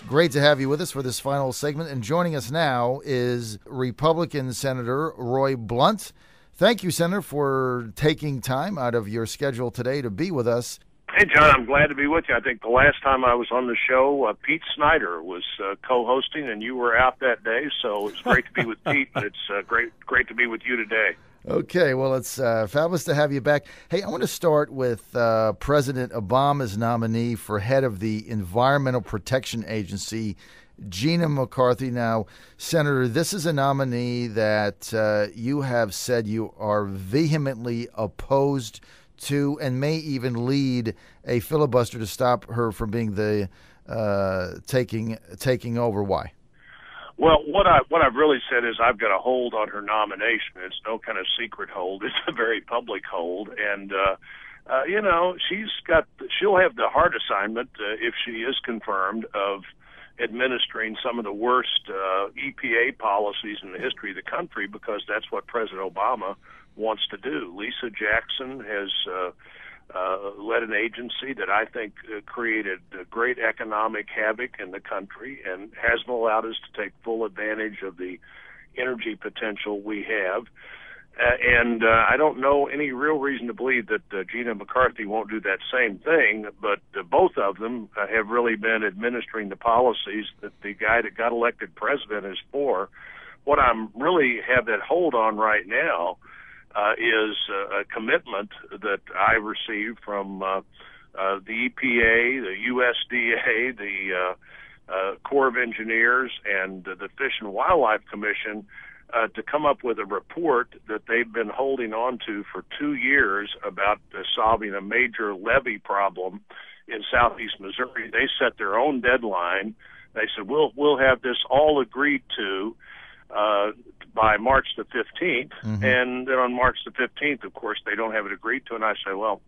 Great to have you with us for this final segment. And joining us now is Republican Senator Roy Blunt. Thank you, Senator, for taking time out of your schedule today to be with us. Hey, John, I'm glad to be with you. I think the last time I was on the show, Pete Snyder was co-hosting, and you were out that day, so it's great to be with Pete, and it's great to be with you today. Okay, well, it's fabulous to have you back. Hey, I want to start with President Obama's nominee for head of the Environmental Protection Agency, Gina McCarthy. Now, Senator, this is a nominee that you have said you are vehemently opposed to and may even lead a filibuster to stop her from being the taking over. Why? Well, what I've really said is I've got a hold on her nomination. It's no kind of secret hold. It's a very public hold, and she'll have the hard assignment if she is confirmed of administering some of the worst EPA policies in the history of the country, because that's what President Obama wants to do. Lisa Jackson has led an agency that I think created great economic havoc in the country and hasn't allowed us to take full advantage of the energy potential we have. I don't know any real reason to believe that Gina McCarthy won't do that same thing, but both of them have really been administering the policies that the guy that got elected president is for. What I'm really have that hold on right now is a commitment that I received from the EPA, the USDA, the Corps of Engineers, and the Fish and Wildlife Commission to come up with a report that they've been holding on to for 2 years about solving a major levee problem in southeast Missouri. They set their own deadline. They said, we'll have this all agreed to by March the 15th, and then on March the 15th, of course, they don't have it agreed to, and I say, well,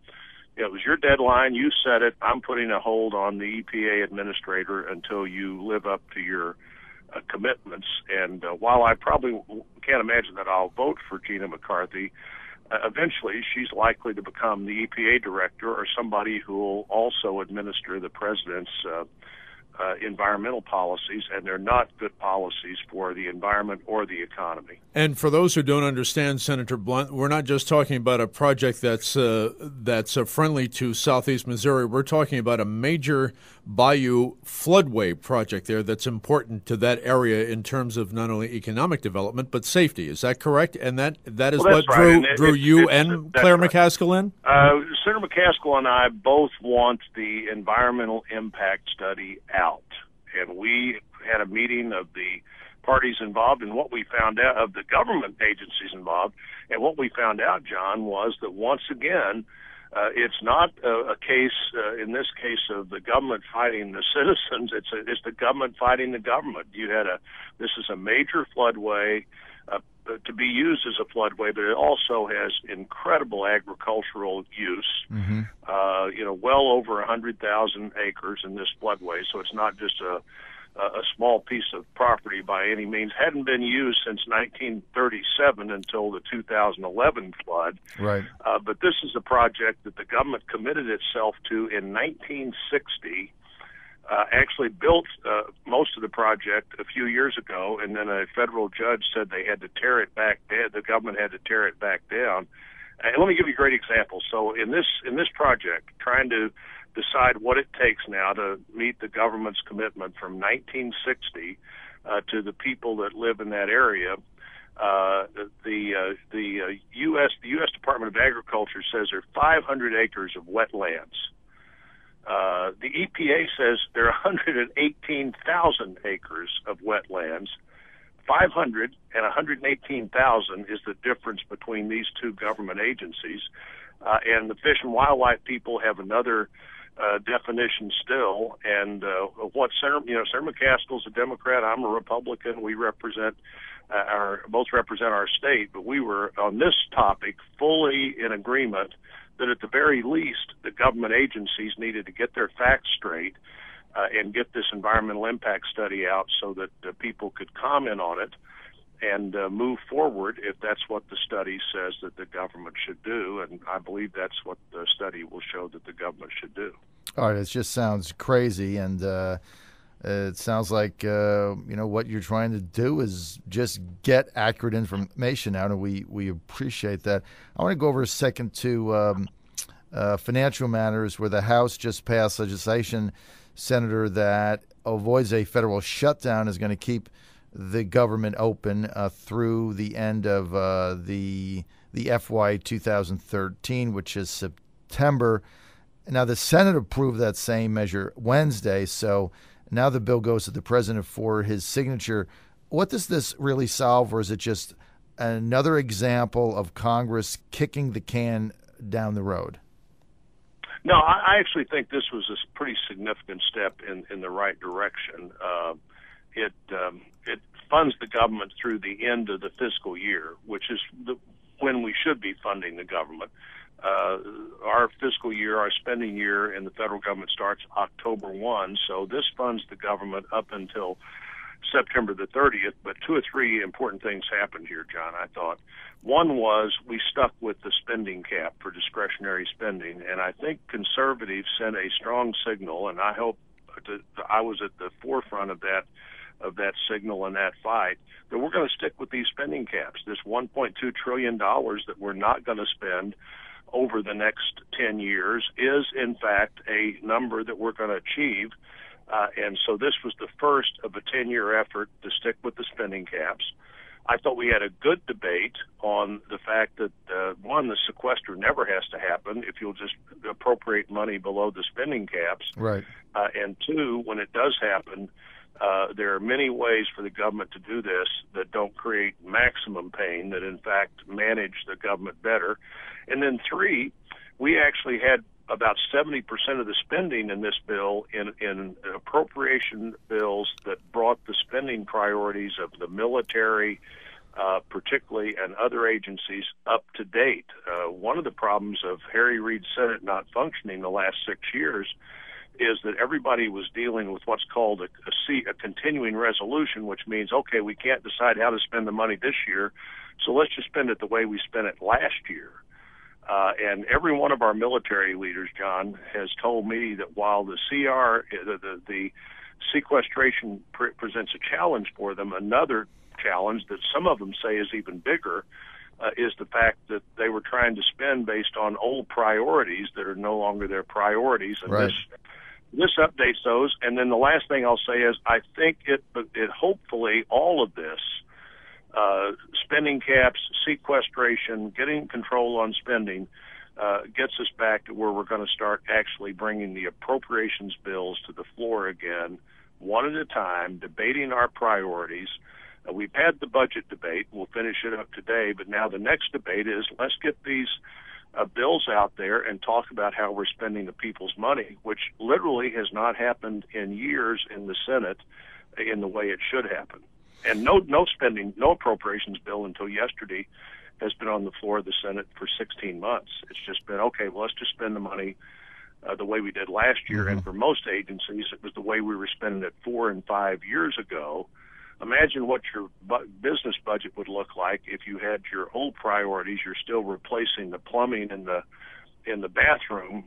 it was your deadline, you set it, I'm putting a hold on the EPA administrator until you live up to your commitments. And while I probably can't imagine that I'll vote for Gina McCarthy, eventually she's likely to become the EPA director or somebody who will also administer the president's environmental policies, and they're not good policies for the environment or the economy. And for those who don't understand, Senator Blunt, we're not just talking about a project that's friendly to southeast Missouri. We're talking about a major bayou floodway project there that's important to that area in terms of not only economic development but safety. Is that correct? And that is what drew you and Claire McCaskill in? Senator McCaskill and I both want the environmental impact study out. And we had a meeting of the parties involved, and what we found out of the government agencies involved, and what we found out, John, was that once again, it's not a case, in this case, of the government fighting the citizens. It's the government fighting the government. This is a major floodway to be used as a floodway, but it also has incredible agricultural use. Well over 100,000 acres in this floodway, so it's not just a small piece of property by any means. Hadn't been used since 1937 until the 2011 flood. Right. But this is a project that the government committed itself to in 1960. Actually built most of the project a few years ago, and then a federal judge said they had to tear it back down. The government had to tear it back down. And let me give you a great example. So in this project, trying to decide what it takes now to meet the government's commitment from 1960 to the people that live in that area, the U.S. Department of Agriculture says there are 500 acres of wetlands. The EPA says there are 118,000 acres of wetlands. 500 and 118,000 is the difference between these two government agencies. And the Fish and Wildlife people have another definition still. And what Senator McCaskill's a Democrat, I'm a Republican. We both represent our state, but we were on this topic fully in agreement that at the very least the government agencies needed to get their facts straight and get this environmental impact study out so that people could comment on it and move forward if that's what the study says that the government should do. And I believe that's what the study will show that the government should do. All right, it just sounds crazy. And It sounds like what you're trying to do is just get accurate information out, and we appreciate that. I want to go over a second to financial matters, where the House just passed legislation, Senator, that avoids a federal shutdown, is going to keep the government open through the end of the FY 2013, which is September. Now, the Senate approved that same measure Wednesday, so now the bill goes to the president for his signature. What does this really solve, or is it just another example of Congress kicking the can down the road? No, I actually think this was a pretty significant step in the right direction. It funds the government through the end of the fiscal year, which is when we should be funding the government. Our fiscal year, our spending year in the federal government starts October 1, so this funds the government up until September the 30th, but two or three important things happened here, John, I thought. One was we stuck with the spending cap for discretionary spending, and I think conservatives sent a strong signal, and I hope I was at the forefront of that signal and that fight, that we're going to stick with these spending caps. This $1.2 trillion that we're not going to spend over the next 10 years is, in fact, a number that we're going to achieve. And so this was the first of a 10-year effort to stick with the spending caps. I thought we had a good debate on the fact that, one, the sequester never has to happen if you'll just appropriate money below the spending caps. Right. And two, when it does happen, there are many ways for the government to do this that don't create maximum pain, that in fact manage the government better. And then three, we actually had about 70% of the spending in this bill in appropriation bills that brought the spending priorities of the military, particularly, and other agencies up to date. One of the problems of Harry Reid's Senate not functioning the last 6 years is that everybody was dealing with what's called a continuing resolution, which means, okay, we can't decide how to spend the money this year, so let's just spend it the way we spent it last year. And every one of our military leaders, John, has told me that while the the sequestration presents a challenge for them, another challenge that some of them say is even bigger is the fact that they were trying to spend based on old priorities that are no longer their priorities. And right. This updates those. And then the last thing I'll say is I think it hopefully all of this, spending caps, sequestration, getting control on spending, gets us back to where we're going to start actually bringing the appropriations bills to the floor again, one at a time, debating our priorities. We've had the budget debate. We'll finish it up today, but now the next debate is let's get these bills out there and talk about how we're spending the people's money, which literally has not happened in years in the Senate in the way it should happen. And no appropriations bill until yesterday has been on the floor of the Senate for 16 months. It's just been, okay, well, let's just spend the money the way we did last year. Mm-hmm. And for most agencies, it was the way we were spending it 4 and 5 years ago. Imagine what your business budget would look like if you had your old priorities. You're still replacing the plumbing in the bathroom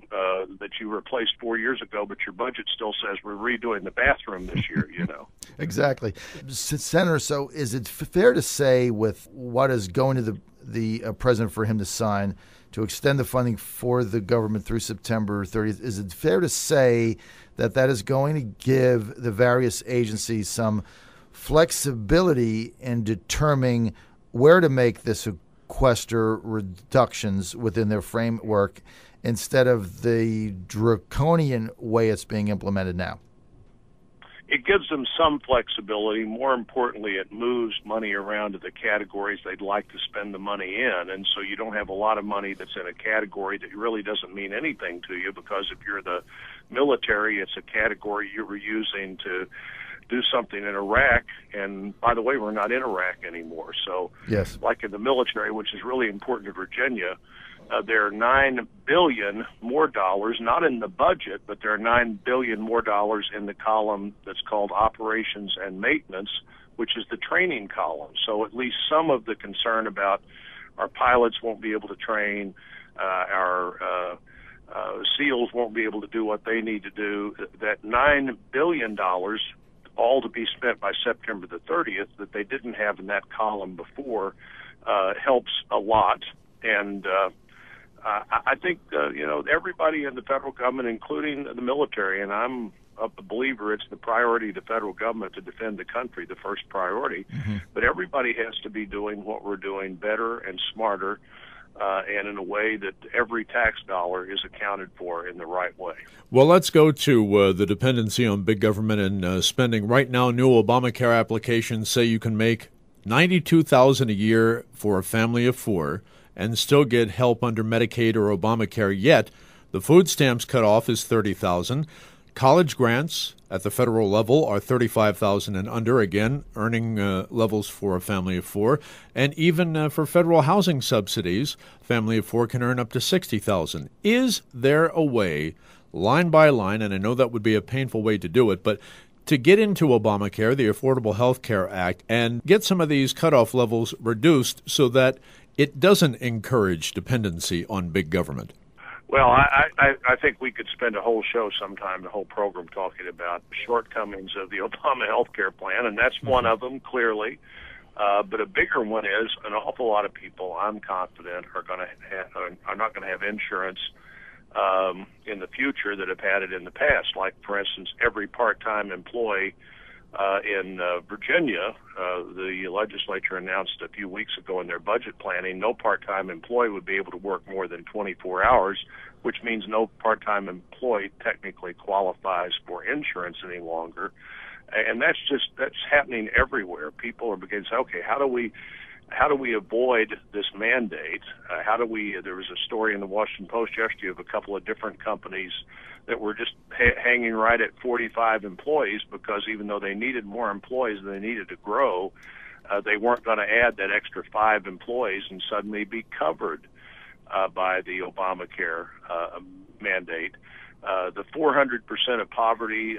that you replaced 4 years ago, but your budget still says we're redoing the bathroom this year, you know. Exactly. Senator, so is it fair to say with what is going to the president for him to sign to extend the funding for the government through September 30th, is it fair to say that that is going to give the various agencies some flexibility in determining where to make the sequester reductions within their framework instead of the draconian way it's being implemented now? It gives them some flexibility. More importantly, it moves money around to the categories they'd like to spend the money in. And so you don't have a lot of money that's in a category that really doesn't mean anything to you, because if you're the military, it's a category you were using to do something in Iraq. And by the way, we're not in Iraq anymore. So yes, like in the military, which is really important to Virginia, there are $9 billion more dollars, not in the budget, but there are $9 billion more dollars in the column that's called operations and maintenance, which is the training column. So at least some of the concern about our pilots won't be able to train, our SEALs won't be able to do what they need to do, that $9 billion all to be spent by September the 30th that they didn't have in that column before helps a lot. And I think, everybody in the federal government, including the military, and I'm a believer it's the priority of the federal government to defend the country, the first priority. Mm-hmm. But everybody has to be doing what we're doing better and smarter, and in a way that every tax dollar is accounted for in the right way. Well, let's go to the dependency on big government and spending. Right now, new Obamacare applications say you can make $92,000 a year for a family of four and still get help under Medicaid or Obamacare. Yet, the food stamps cutoff is $30,000. College grants at the federal level are $35,000 and under, again, earning levels for a family of four. And even for federal housing subsidies, a family of four can earn up to $60,000. Is there a way, line by line, and I know that would be a painful way to do it, but to get into Obamacare, the Affordable Health Care Act, and get some of these cutoff levels reduced so that it doesn't encourage dependency on big government? Well, I think we could spend a whole show sometime, the whole program, talking about the shortcomings of the Obama health care plan, and that's one of them, clearly. But a bigger one is an awful lot of people, I'm confident, are not going to have insurance in the future that have had it in the past. Like, for instance, every part-time employee in Virginia, the legislature announced a few weeks ago in their budget planning, no part-time employee would be able to work more than 24 hours, which means no part-time employee technically qualifies for insurance any longer. And that's happening everywhere. People are beginning to say, okay, how do we avoid this mandate? There was a story in the Washington Post yesterday of a couple of different companies that were just hanging right at 45 employees because even though they needed more employees and they needed to grow, they weren't going to add that extra 5 employees and suddenly be covered by the Obamacare mandate. The 400% of poverty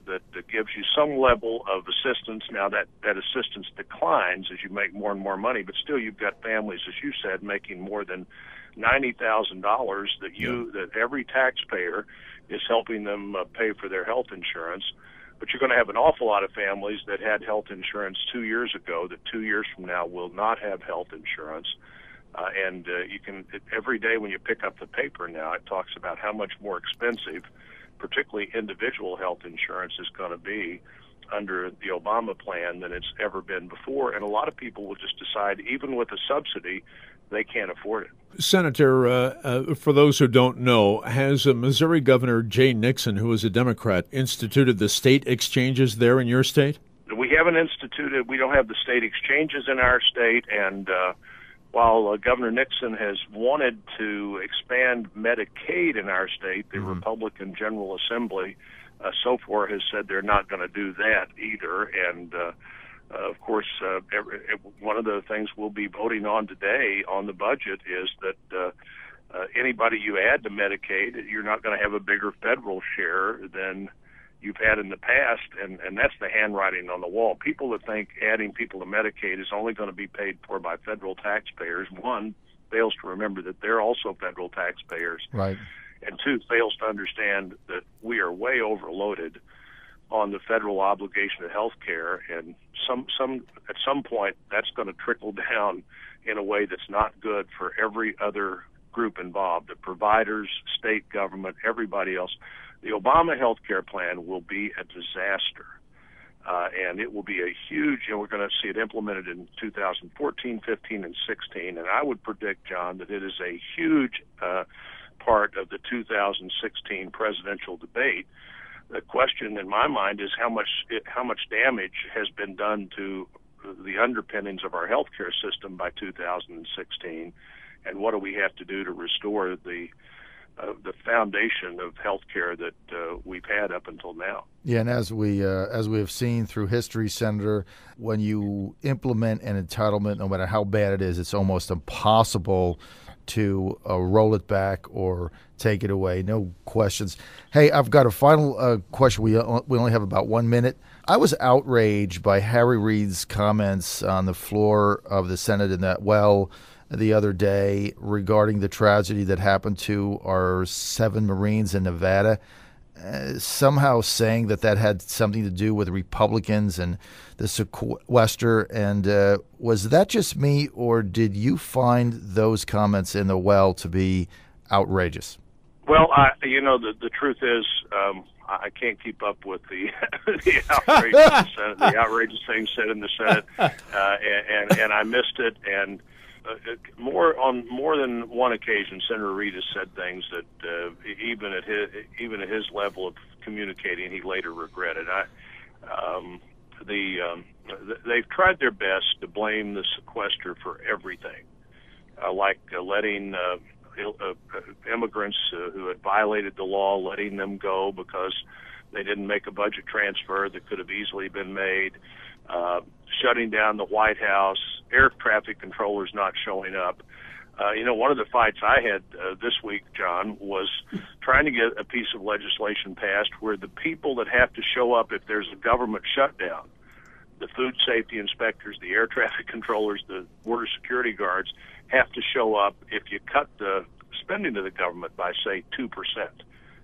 that gives you some level of assistance. Now that assistance declines as you make more and more money, but still you've got families, as you said, making more than $90,000 that every taxpayer is helping them pay for their health insurance. But you're going to have an awful lot of families that had health insurance 2 years ago that 2 years from now will not have health insurance. And you can, every day when you pick up the paper now, it talks about how much more expensive, particularly individual health insurance, is going to be under the Obama plan than it's ever been before. And a lot of people will just decide, even with a subsidy, they can't afford it. Senator, for those who don't know, has Missouri Governor Jay Nixon, who is a Democrat, instituted the state exchanges there in your state? We haven't instituted, we don't have the state exchanges in our state, and while Governor Nixon has wanted to expand Medicaid in our state, the Republican General Assembly so far has said they're not going to do that either. And, of course, one of the things we'll be voting on today on the budget is that anybody you add to Medicaid, you're not going to have a bigger federal share than you've had in the past, and that's the handwriting on the wall. People that think adding people to Medicaid is only going to be paid for by federal taxpayers, one, fails to remember that they're also federal taxpayers. Right. And two, fails to understand that we are way overloaded on the federal obligation to health care, and at some point that's going to trickle down in a way that's not good for every other group involved, the providers, state government, everybody else. The Obama health care plan will be a disaster, and it will be a huge, and we're going to see it implemented in 2014, 15, and 16, and I would predict, John, that it is a huge part of the 2016 presidential debate. The question in my mind is how much damage has been done to the underpinnings of our health care system by 2016, and what do we have to do to restore the foundation of health care that we've had up until now. Yeah, and as we have seen through history, Senator, when you implement an entitlement, no matter how bad it is, it's almost impossible to roll it back or take it away. No questions. Hey, I've got a final question. We only have about 1 minute. I was outraged by Harry Reid's comments on the floor of the Senate in that the other day regarding the tragedy that happened to our 7 Marines in Nevada. somehow saying that had something to do with Republicans and the sequester. And was that just me, or did you find those comments in the well to be outrageous? Well, the truth is, I can't keep up with the the outrageous things said in the Senate, and I missed it. And on more than one occasion, Senator Reid has said things that even at his level of communicating, he later regretted. They've tried their best to blame the sequester for everything, like letting immigrants who had violated the law, letting them go because they didn't make a budget transfer that could have easily been made, shutting down the White House, air traffic controllers not showing up. One of the fights I had this week, John, was trying to get a piece of legislation passed where the people that have to show up if there's a government shutdown, the food safety inspectors, the air traffic controllers, the border security guards, have to show up if you cut the spending of the government by, say, 2%.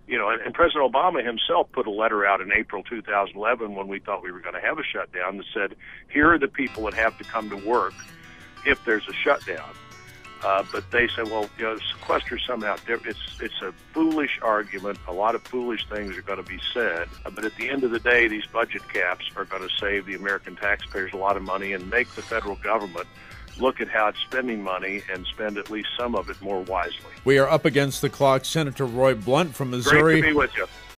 And President Obama himself put a letter out in April 2011 when we thought we were going to have a shutdown that said, here are the people that have to come to work if there's a shutdown. But they said, well, sequester somehow, it's a foolish argument. A lot of foolish things are going to be said. But at the end of the day, these budget caps are going to save the American taxpayers a lot of money and make the federal government look at how it's spending money and spend at least some of it more wisely. We are up against the clock. Senator Roy Blunt from Missouri. Great to be with you.